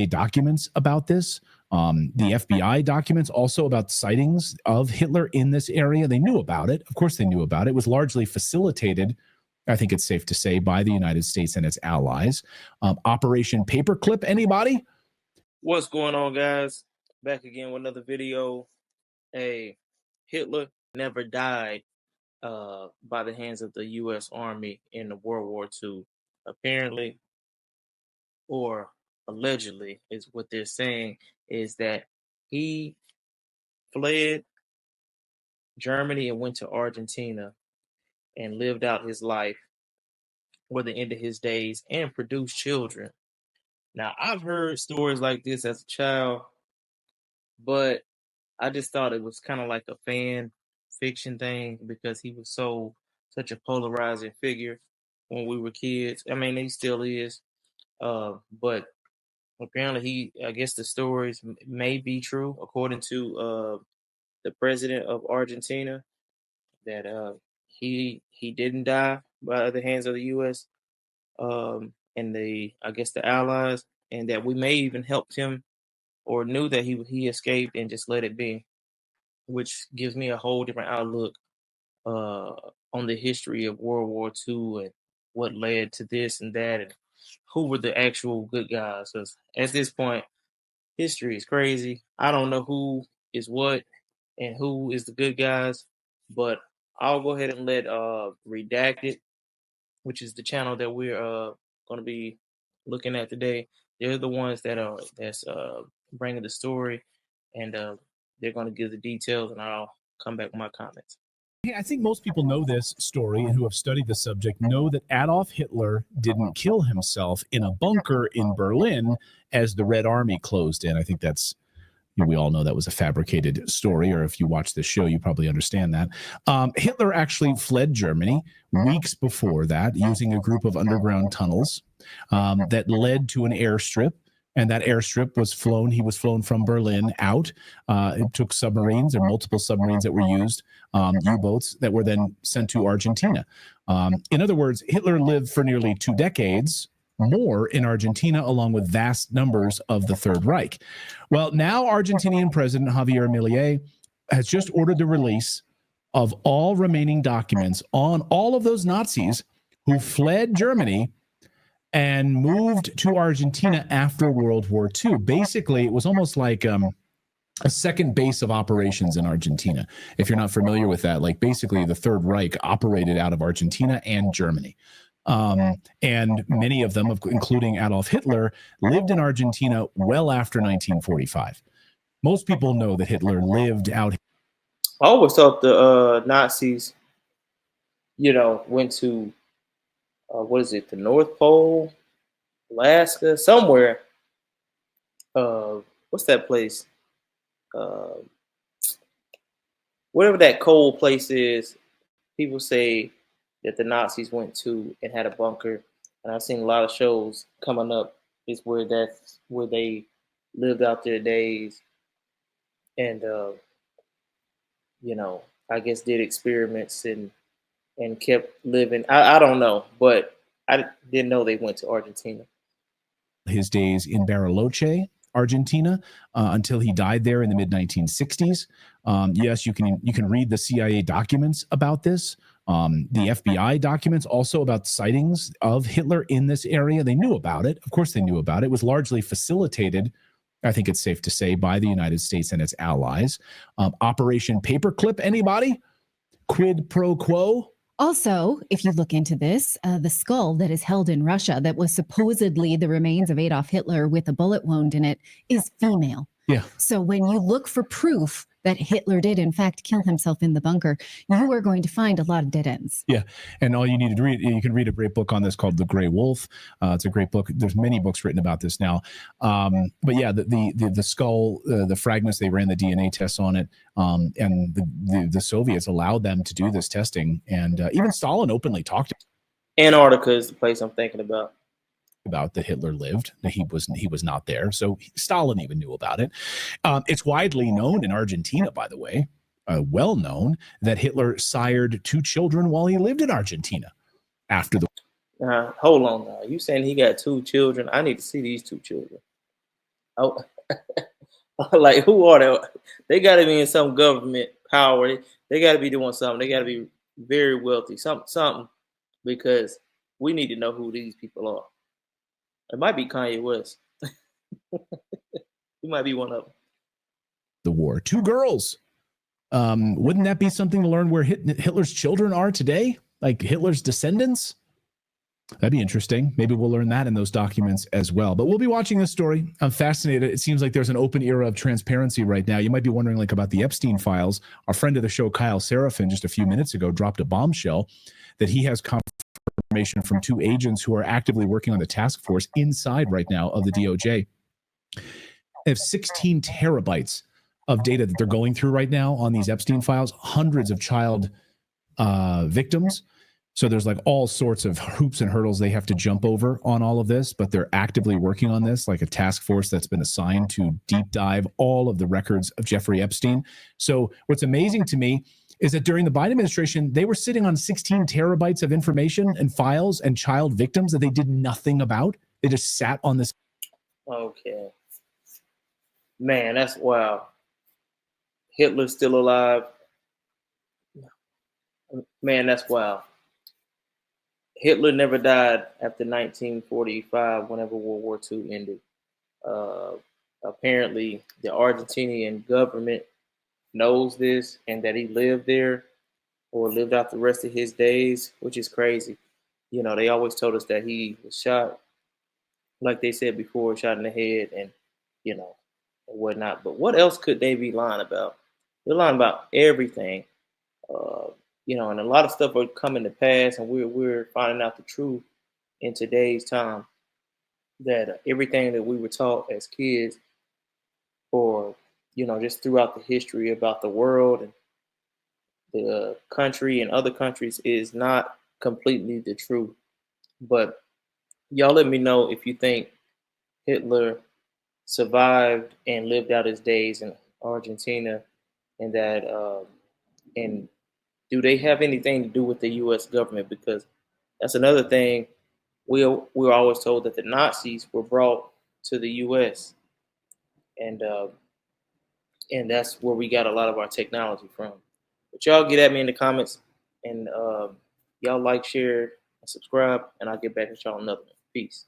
documents about this. The FBI documents also about sightings of Hitler in this area. They knew about it. Of course, they knew about it. It was largely facilitated, I think it's safe to say, by the United States and its allies. Operation Paperclip, anybody? What's going on, guys? Back again with another video. Hey, Hitler never died by the hands of the U.S. Army in the World War II. Apparently, or allegedly, is what they're saying, is that he fled Germany and went to Argentina and lived out his life or the end of his days and produced children. Now, I've heard stories like this as a child, but I just thought it was kind of like a fan fiction thing because he was such a polarizing figure when we were kids. I mean, he still is. But apparently I guess the stories may be true according to the president of Argentina, that he didn't die by the hands of the U.S. And I guess the allies, and that we may even helped him or knew that he escaped and just let it be, which gives me a whole different outlook on the history of World War II and what led to this and that, and who were the actual good guys. Because at this point, history is crazy. I don't know who is what and who is the good guys, but I'll go ahead and let Redacted, which is the channel that we're going to be looking at today. They're the ones that's bringing the story, and they're going to give the details, and I'll come back with my comments. Hey, I think most people know this story and who have studied the subject know that Adolf Hitler didn't kill himself in a bunker in Berlin as the Red Army closed in. I think that's, we all know that was a fabricated story, or if you watch this show, you probably understand that. Hitler actually fled Germany weeks before that using a group of underground tunnels that led to an airstrip. And that airstrip was flown. He was flown from Berlin out. It took submarines, or multiple submarines that were used, U-boats that were then sent to Argentina. In other words, Hitler lived for nearly 2 decades more in Argentina, along with vast numbers of the Third Reich. Well, now Argentinian President Javier Milei has just ordered the release of all remaining documents on all of those Nazis who fled Germany and moved to Argentina after World War II. Basically, it was almost like a second base of operations in Argentina. If you're not familiar with that, like basically the Third Reich operated out of Argentina and Germany. And many of them, including Adolf Hitler, lived in Argentina well after 1945. Most people know that Hitler lived out. I always thought the Nazis, went to what is it, the North Pole, Alaska, somewhere. What's that place? Whatever that cold place is, people say that the Nazis went to and had a bunker. And I've seen a lot of shows coming up is where they lived out their days, and I guess did experiments and kept living. I don't know, but I didn't know they went to Argentina. His days in Bariloche, Argentina, until he died there in the mid-1960s. Yes, you can read the CIA documents about this. The FBI documents also about sightings of Hitler in this area. They knew about it. Of course, they knew about it. It was largely facilitated, I think it's safe to say, by the United States and its allies. Operation Paperclip, anybody? Quid pro quo? Also, if you look into this, the skull that is held in Russia that was supposedly the remains of Adolf Hitler with a bullet wound in it is female. Yeah. So when you look for proof that Hitler did, in fact, kill himself in the bunker, you are going to find a lot of dead ends. Yeah. And all you need to read, you can read a great book on this called The Gray Wolf. It's a great book. There's many books written about this now. But yeah, the skull, the fragments, they ran the DNA tests on it. And the Soviets allowed them to do this testing. And even Stalin openly talked. Antarctica is the place I'm thinking about that Hitler lived. He was not there, so Stalin even knew about it. It's widely known in Argentina, by the way, well known, that Hitler sired 2 children while he lived in Argentina. After the hold on now, you saying he got 2 children? I need to see these 2 children. Oh, like who are they? They got to be in some government power. They got to be doing something. They got to be very wealthy, something, because we need to know who these people are. It might be Kanye West. He might be one of them. The war. Two girls. Wouldn't that be something to learn where Hitler's children are today? Like Hitler's descendants? That'd be interesting. Maybe we'll learn that in those documents as well. But we'll be watching this story. I'm fascinated. It seems like there's an open era of transparency right now. You might be wondering like about the Epstein files. Our friend of the show, Kyle Seraphin, just a few minutes ago, dropped a bombshell that he has confirmation from two agents who are actively working on the task force inside right now of the DOJ. They have 16 terabytes of data that they're going through right now on these Epstein files, hundreds of child victims. So there's like all sorts of hoops and hurdles they have to jump over on all of this, but they're actively working on this, like a task force that's been assigned to deep dive all of the records of Jeffrey Epstein. So what's amazing to me is that during the Biden administration, they were sitting on 16 terabytes of information and files and child victims that they did nothing about. They just sat on this. Okay. Man, that's wild. Hitler's still alive. Man, that's wild. Hitler never died after 1945, whenever World War II ended. Apparently, the Argentinian government knows this and that he lived there or lived out the rest of his days, which is crazy. You know, they always told us that he was shot, like they said before, shot in the head and, you know, and whatnot. But what else could they be lying about? They're lying about everything. You know, and a lot of stuff are coming to pass, and we're finding out the truth in today's time. That everything that we were taught as kids, or you know, just throughout the history about the world and the country and other countries, is not completely the truth. But y'all, let me know if you think Hitler survived and lived out his days in Argentina, and that and do they have anything to do with the U.S. government? Because that's another thing. We were always told that the Nazis were brought to the U.S. And that's where we got a lot of our technology from. But y'all get at me in the comments, and y'all like, share, and subscribe, and I'll get back with y'all another one. Peace.